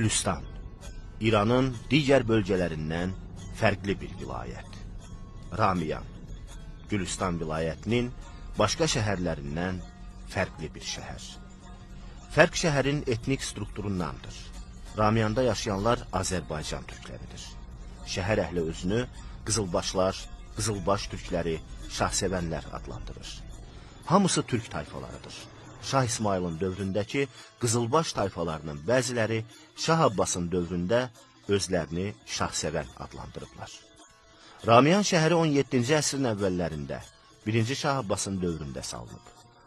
Gülüstan, İranın digər bölgələrindən fərqli bir vilayət. Ramiyan, Gülüstan vilayətinin başqa şəhərlərindən fərqli bir şəhər. Fərq şəhərin etnik strukturundandır. Ramiyanda yaşayanlar Azərbaycan türkləridir. Şəhər əhli özünü qızılbaşlar, qızılbaş türkləri, şahsevənlər adlandırır. Hamısı türk tayfalarıdır. Şah İsmail'in dövründəki qızılbaş tayfalarının bəziləri Şah Abbasın dövründə özlərini şahsevən adlandırıblar. Ramiyan şəhəri 17-ci əsrin əvvəllərində 1-ci Şah Abbasın dövründə salınıb.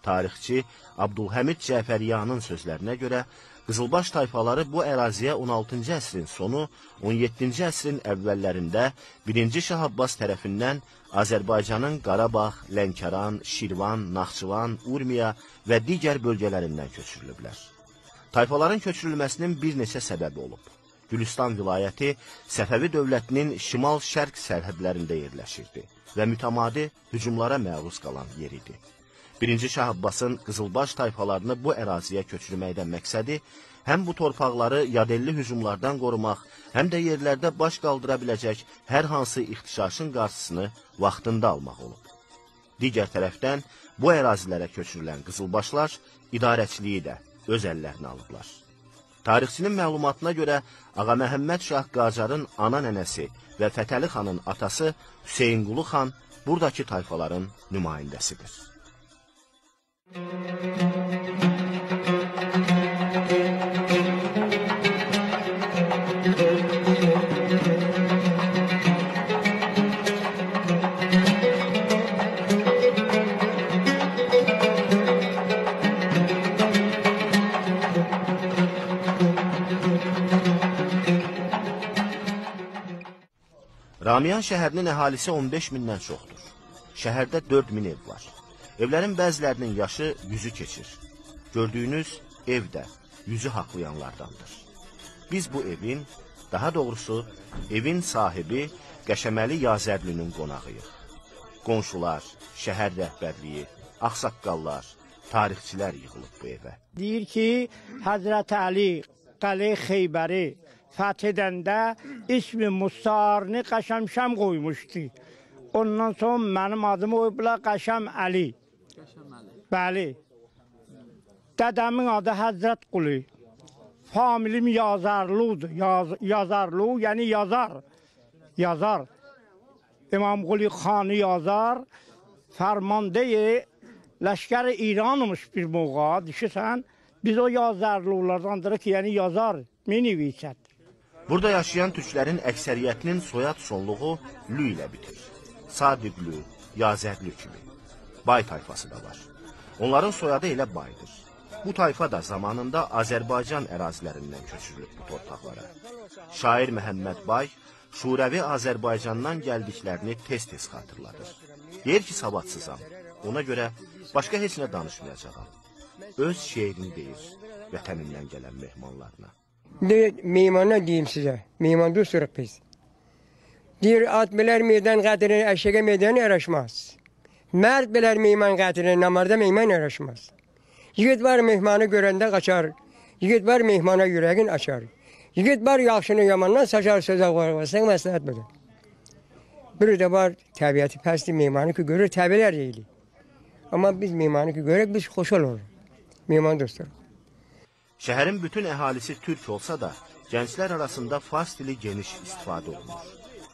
Tarixçi Abdülhamid Cəfəriyanın sözlərinə görə qızılbaş tayfaları bu əraziyə 16-cı əsrin sonu, 17-ci əsrin əvvəllərində 1-ci Şah Abbas tərəfindən Azərbaycanın Qarabağ, Lənkəran, Şirvan, Naxçıvan, Urmiya və digər bölgələrindən köçürülüblər. Tayfaların köçürülməsinin bir neçə səbəbi olub. Gülüstan vilayəti Səfəvi dövlətinin şimal-şərq sərhədlərində yerləşirdi və mütəmadi hücumlara məruz qalan yer idi. 1-ci Şah Abbasın qızılbaş tayfalarını bu əraziyə köçürməkdən məqsədi həm bu torpaqları yadelli hücumlardan qorumaq, həm də yerlərdə baş qaldıra biləcək hər hansı ixtişaşın qarşısını vaxtında almaq olub. Digər tərəfdən bu ərazilərə köçürülən qızılbaşlar idarəçiliyi də öz əllərinə alıblar. Tarixçinin məlumatına görə Ağa Məhəmməd Şah Qacarın ana nənəsi və Fətəli xanın atası Hüseynqulu xan buradakı tayfaların nümayəndəsidir. Ramiyan şəhərinin əhalisi 15 mindən çoxdur. Şəhərdə 4000 ev var. Evlərin bəzilərinin yaşı 100-ü keçir. Gördüyünüz ev də 100-ü haqlayanlardandır. Biz bu evin, daha doğrusu evin sahibi Qəşəməli Yazərlinin qonağıyıq. Qonşular, şəhər rəhbərliyi, ağsaqqallar, tarixçilər yığılıb bu evə. Deyir ki, Həzrət Əli Qələ Xeybəri fəth edəndə ismi Musarını Qəşəmşəm qoymuşdu. Ondan sonra mənim adımı qoyublar Qəşəm Əli. Bəli. Dədəmin adı Həzrət Qulu. Familim Yazarludur. Yazarlu, yəni yazar. Yazar. İmam Qulu xanı yazar. Fərmandeyi Ləşkər-i İranmış bir moğa. Düşürsən, biz o yazarlulardandır ki, yəni yazar. Minivişət. Burada yaşayan türklərin əksəriyyətinin soyad sonluğu lü ilə bitir. Sadiqlü, Yazərlü kimi. Bay tayfası da var. Onların soyadı elə baydır. Bu tayfa da zamanında Azərbaycan ərazilərindən köçürülüb bu torpaqlara. Şair Məhəmməd Bay, Şurəvi Azərbaycandan gəldiklərini tez-tez xatırladır. Deyir ki, savadsızam. Ona görə başqa heç nə danışmayacağam. Öz şeirini deyir vətənindən gələn mehmanlarına. Meymanlar deyim sizə, meyman dostlarıq biz. Deyir, at bilər meydan qədrini, əşəqə meydan yaraşmaz. Mərd bilər meyman qədrini, namarda meyman yaraşmaz. Yigit var mehmanı görəndə qaçar, yigit var mehmana yürəgin açar. Yigit var yaxşını yamandan saçar sözə qoyarsan, məsləhət budur. Bir də var təbiəti pəsli meymanı ki, görür, təbilər yeyilir. Amma biz meymanı ki, görək, biz xoş olur. Meyman dostlarıq. Şəhərin bütün əhalisi türk olsa da, gənclər arasında fars dili geniş istifadə olunur.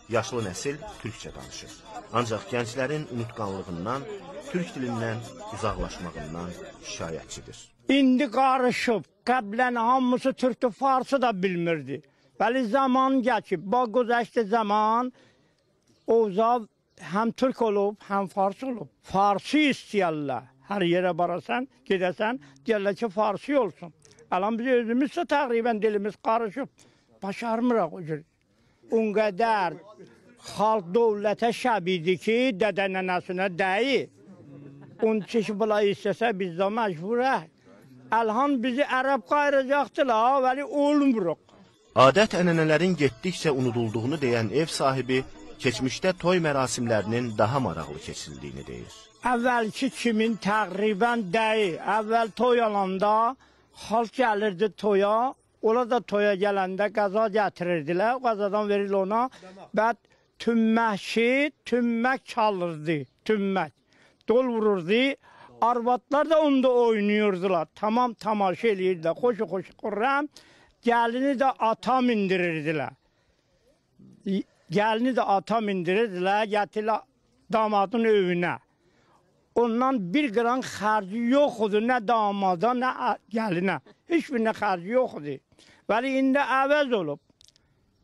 Yaşlı nəsil türkçə danışır. Ancaq gənclərin unutqanlığından, türk dilindən uzaqlaşmağından şikayətçidir. İndi qarışıb, qəblən hamısı türkü farsı da bilmirdi. Bəli zaman geçib, bu güzəşti zaman Oğuz həm türk olub, həm farsı olub. Farsı istəyərlər. Hər yerə barasan, gedəsən, deyərlər ki, farsı olsun. Alan biz özümüzsə təqribən dilimiz qarışıb. Başarmıraq o cür. On qədər xalq dövlətə şəbidir ki, dədə nənəsinə dəyi. Onun çeşi bula istəsə biz də məcburək. Əlhan bizi ərəb qayıracaqdılar, vəli olmuruq. Adət ənənələrin getdikcə unudulduğunu deyən ev sahibi, keçmişdə toy mərasimlərinin daha maraqlı keçildiyini deyir. Əvvəlki kimin təqribən dəyi. Əvvəl toy alanda xalq gəlirdi toya, Ola da toya gələndə qaza gətirirdilər. O qazadan verirlər ona. Və tümmək çalırdı. Tümmək. Dol vururdu. Arvadlar da onda oynayırdılar. Tamam tamaşa eləyirdilər. Xoşu qurram. Gəlini də atam indirirdilər. Gəlini də atam indirirdilər. Gətirlər damadın övünə. Ondan bir qran xərci yoxdur. Nə damada, nə gəlinə. Heç birinə xərci yoxdur. Vəli indi əvəz olub.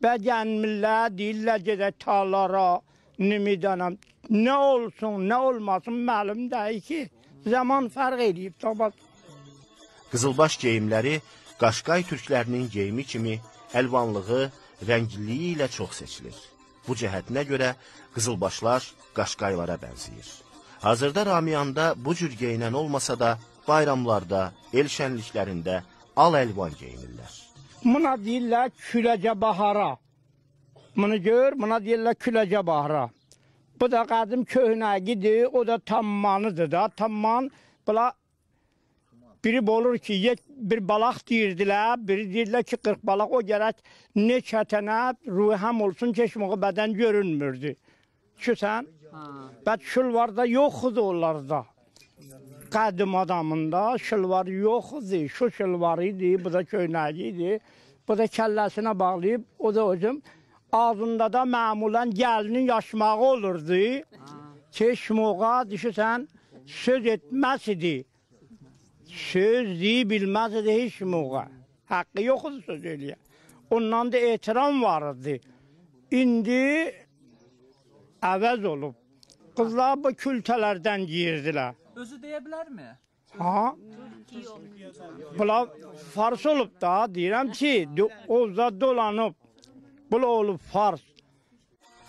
Və gəlmirlər, deyirlər gedək tarlara, nimidanam. Nə olsun, nə olmasın, məlum deyil ki, zaman fərq edib. Qızılbaş geyimləri Qaşqay türklərinin geyimi kimi əlvanlığı, rəngliliyi ilə çox seçilir. Bu cəhətinə görə qızılbaşlar Qaşqaylara bənzəyir. Hazırda Ramiyanda bu cür geyinən olmasa da bayramlarda, el şənliklərində al-əlvan geyinirlər. Buna deyirlər küləcə bahara. Bunu gör, buna deyirlər küləcə bahara. Bu da qədim köhnəgidir, o da tammanıdır da. Tamman, biri olur ki, bir balaq deyirdilər, biri deyirlər ki, 40 balaq, o gərək neçətənə ruhəm olsun, çeşməği bədən görünmürdü. Şüsən, bəd şülvarda yoxdur onlarda. Qədim adamında şılvar yoxdur, şu şılvar idi, bu da köynəyi idi. Bu da kəlləsinə bağlayıb, o da özüm. Ağzında da məmulən gəlinin yaşmağı olurdu. Çeşməğa, düşürsən, söz etməz idi. Söz deyə bilməz idi heç məğa. Haqqı yoxdur söz eləyə. Ondan da etiram vardı. İndi əvəz olub. Qızlar bu kültələrdən giyirdilər. Özü deyə bilərmi? Ha? Bunlar fars olub da, deyirəm ki, ovza dolanıb. Bunlar olub fars.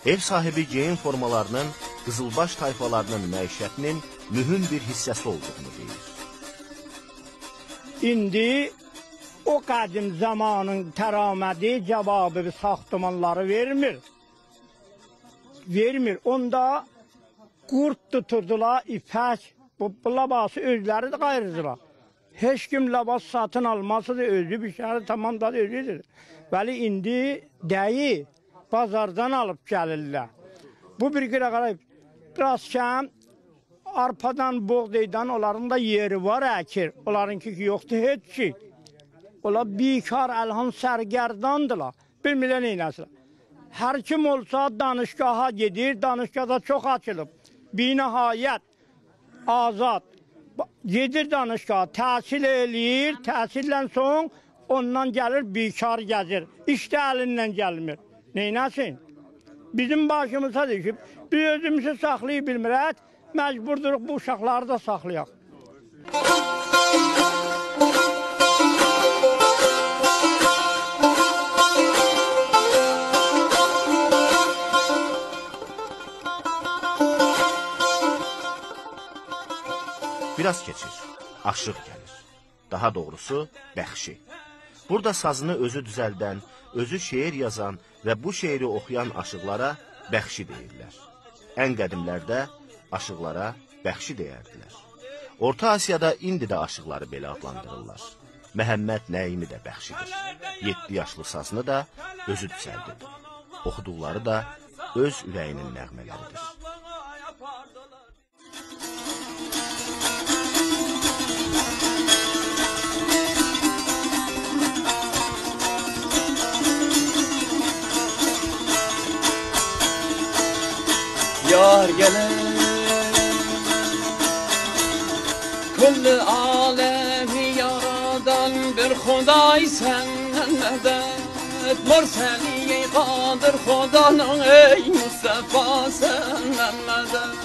Ev sahibi geyim formalarının qızılbaş tayfalarının məişətinin mühüm bir hissəsi olduğunu deyir. İndi o qədim zamanın təramədi cavabı saxtamanları vermir. Vermir. Onda qurt tuturdular, ipək. Bu labası özləri də qayırdılar. Heç kim labas satın alması da özü bir şəhəri tamam da özüdür. Vəli indi dəyi bazardan alıb gəlirlər. Bu bir qıra qarayıb. Biraz kəm arpadan, boğdaydan onların da yeri var əkir. Onlarınki yoxdur heç ki. Onlar bikar, əlham sərgərdandılar. Bilmirlər neynəsilər. Hər kim olsa danışgaha gedir, danışgahda çox açılıb. Binəhayət, azad. Gedir danışgaha, təhsil eləyir, təhsillə son ondan gəlir, bikar gəzir. İşdə əlindən gəlmir. Neynəsin? Bizim başımıza düşüb, biz özümüzü saxlayıb bilmirək, məcburduruq bu uşaqları da saxlayaq. Biraz keçir, aşıq gəlir. Daha doğrusu, bəxşi. Burada sazını özü düzəldən, özü şeir yazan və bu şeiri oxuyan aşıqlara bəxşi deyirlər. Ən qədimlərdə aşıqlara bəxşi deyərdilər. Orta Asiyada indi də aşıqları belə adlandırırlar. Məhəmməd Nəyimi də bəxşidir. 7 yaşlı sazını da özü düzəldib. Oxuduqları da öz ürəyinin nəğmələridir. Yar gelen Kulli alemi yaradan bir Xuday senden medet Murseli qadir Xudanın ey Mustafa senden medet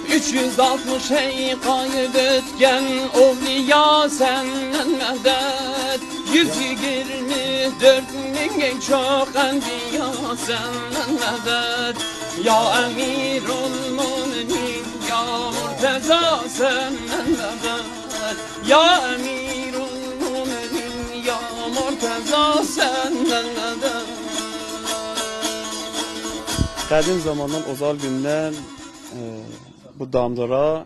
360 ey qayıd etken ovliya senden medet 124 bin çok enbiya senden medet Ya emirul müminin ya murteza senden medet Ya emirul müminin ya murteza senden medet Qədim zamandan Ozal gündən bu damdara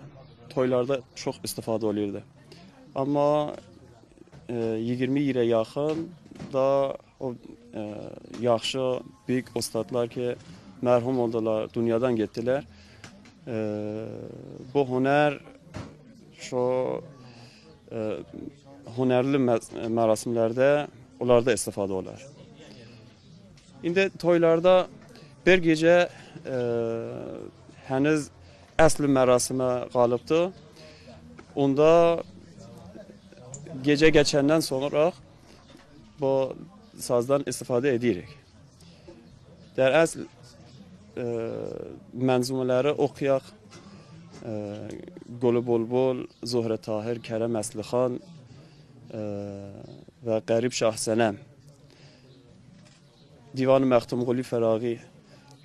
toylarda çox istifadə olunurdu. Amma 20 ilə yaxın da o yaxşı, büyük ustadlar ki, mərhum oldular, dünyadan getdilər. Bu hünər şu hünərli mərasimlərdə onlarda istifadə olar. İndi toylarda bir gecə henüz əsl mərasimə qalıbdır. Onda gece geçenden sonra bu sazdan istifadə edirik. Der əsl mənzumələri oxuyaq. Gülü Bulbul, Zuhrə Tahir, Kərəm Əslixan ve Qərib Şahsənəm, Divan-ı Məxtumquli Fəraği,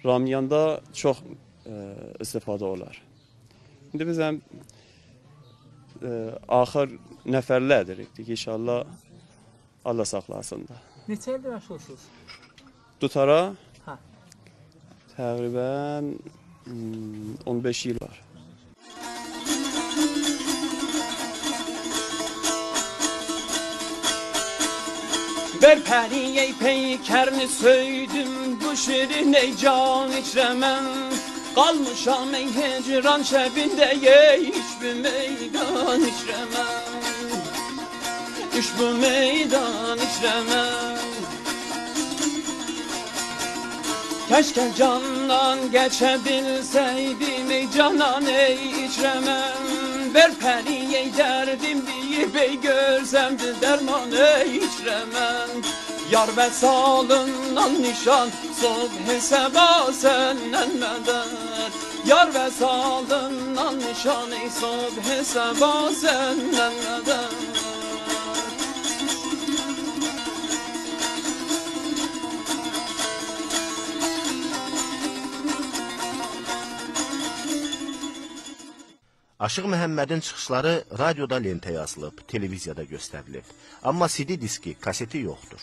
Ramiyanda çox istifadə olar. İndi biz həm axır nəfərlədirik. İnşallah Allah saxlasın da. Neçə ildir məşğulsunuz? Dutara Hə. təqribən 15 yıl var. Ver periye peykerini söydüm, bu şirin ey can içremem. Kalmışam ey hecran şebinde, hiçbir meydan içremem. Hiçbir meydan içremem. Keşke candan geçebilseydim ey canan ey içremem. Ver periye derdim deyip ey görsem derman ey içremem. Yar ve salından nişan, subh-i seba senden medet. Yar ve salından nişan, ey subh-i seba senden medet. Aşıq Məhəmmədin çıxışları radioda lentə yazılıb, televiziyada göstərilib. Amma CD diski, kaseti yoxdur.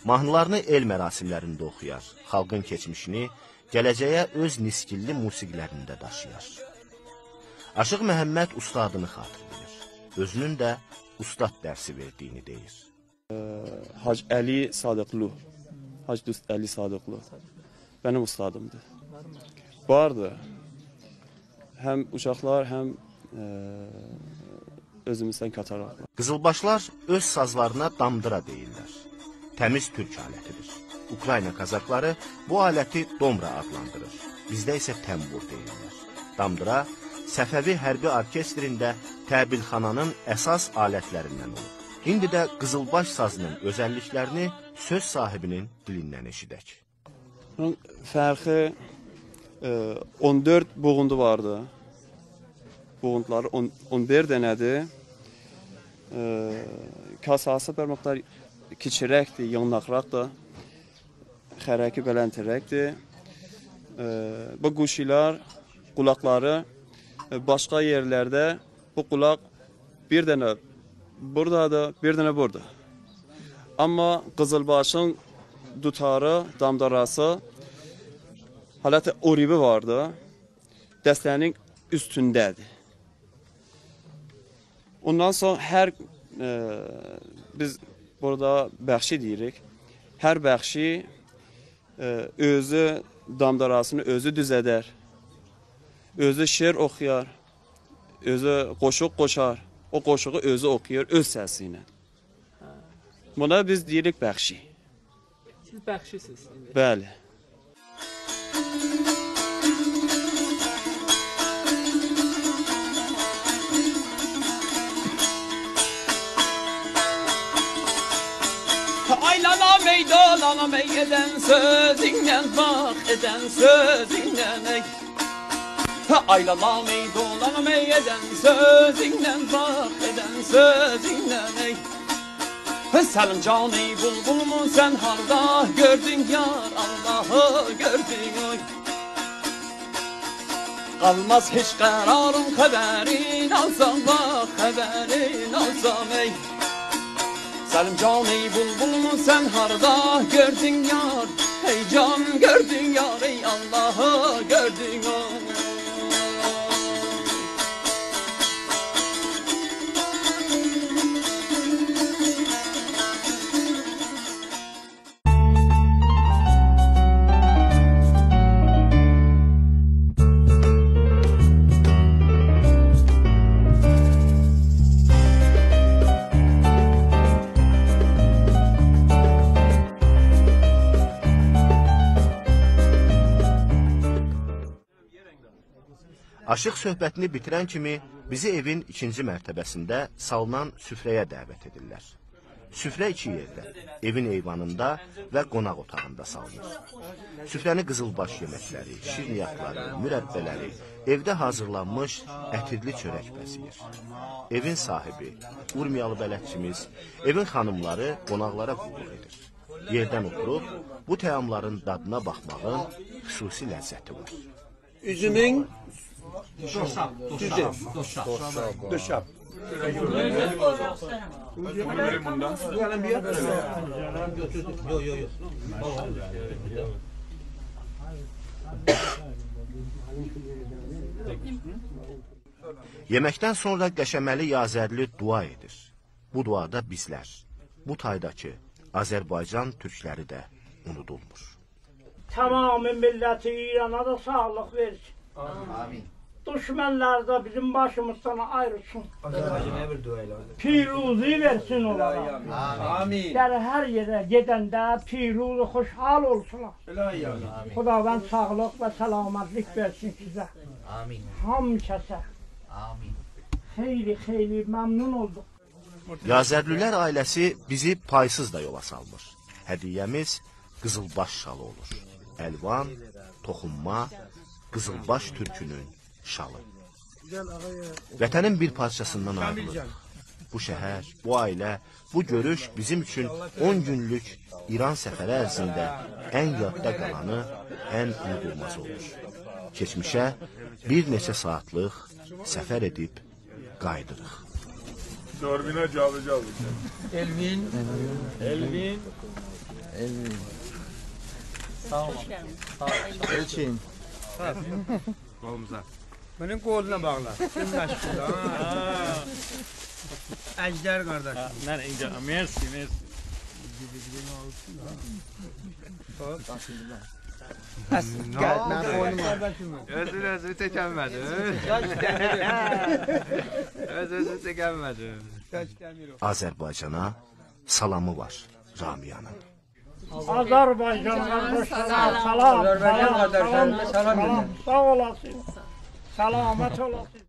Mahnılarını el mərasimlərində oxuyar, xalqın keçmişini, gələcəyə öz niskilli musiqilərində daşıyar. Aşıq Məhəmməd ustadını xatırlayır, özünün də ustad dərsi verdiyini deyir. Hac Əli Sadıqlı, Hac Dost Əli Sadıqlı benim ustadımdı. Vardı. Hem uşaqlar, hem özümüzdən kataraqlar. Qızılbaşlar öz sazlarına damdıra deyirlər. Təmiz türk alətidir. Ukrayna kazakları bu aləti domra adlandırır. Bizdə isə təmbur deyirlər. Damdıra Səfəvi hərbi orkestrində təbilxananın əsas alətlərindən olur. İndi də Qızılbaş sazının özəlliklərini söz sahibinin dilindən eşidək. Bunun fərqi 14 buğundu vardı. Buğunduları 11 dənədir. Kasası bir miqdar kiçirəkdir, yanaqraqdır. Xərəki bələntirəkdir. Bu quşilər, qulaqları başqa yerlərdə bu qulaq bir dənə buradadır, bir dənə burada. Amma Qızılbaşın dutarı, damdarası halatı oribi vardı. Dəstənin üstündədir. Ondan sonra biz burada bəxşi deyirik. Hər bəxşi özü damdarasını özü düzədər. Özü şeir oxuyar. Özü qoşuq qoşar. O qoşuğu özü oxuyur öz səsi ilə. Buna biz deyirik bəxşi. Siz bəxşisiniz. Bəli. Aylana meydalana eden sözünden bak eden sözünden ey. Aylana meydalana eden sözünden bak eden sözünden ey. Selim can ey bulbul mu sen harda gördün yar Allah'ı gördün oy. Kalmaz hiç kararım haberin alsam bak haberin alsam ey. Selim can ey bulbul mu sen harda gördün yar. Ey can gördün yar ey Allah'ı gördün oy. Aşıq söhbətini bitirən kimi bizi evin ikinci mərtəbəsində salınan süfrəyə dəvət edirlər. Süfrə iki yerdə, evin eyvanında və qonaq otağında salınır. Süfrəni qızılbaş yeməkləri, şirniyyatları, mürəbbələri, evdə hazırlanmış ətirli çörək bəzəyir. Evin sahibi, Urmiyalı bələdçimiz, evin xanımları qonaqlara qulluq edir. Yerdən oturub bu təamların dadına baxmağın xüsusi ləzzəti var. Üzümün duşab. Yeməkdən sonra Qəşəməli Yazərli dua edir. Bu duada bizlər, bu taydakı Azərbaycan türkləri də unudulmur. Tamamı milləti İrana da sağlıq versin. Amin. Düşmənlər də bizim başımızdan ayrılsın. Piruzi versin onlara. Amin. Yəni hər yerə gedəndə piruzi xoşhal olsunlar. Xudavənd sağlıq və səlamətlik versin sizə. Amin. Hamıkəsə. Amin. Xeyli məmnun olduq. Yazərlülər ailəsi bizi paysız da yola salmır. Hədiyyəmiz qızılbaş şalı olur. Əlvan, toxunma, qızılbaş türkünün şalı. Vətənin bir parçasından ayrılır. Bu şəhər, bu ailə, bu görüş bizim üçün 10 günlük İran səfəri ərzində ən yadda qalanı, ən unudulmaz olur. Keçmişə bir neçə saatlıq səfər edib qaydırıq. Dormina cavıca Elvin. Sağ ol. Elçin. Kolumuza. Bunun koluna bağla. Senin aşkına. Ejder kardeşim. Merci. Ben boynuma. Özünü çekemedi. Özünü çekemedi. Azərbaycana salamı var Ramiyanın. Azərbaycan qardaşlar, salam. Azərbaycan qardaşlarına salam Sağ olasın. Salamat olasın.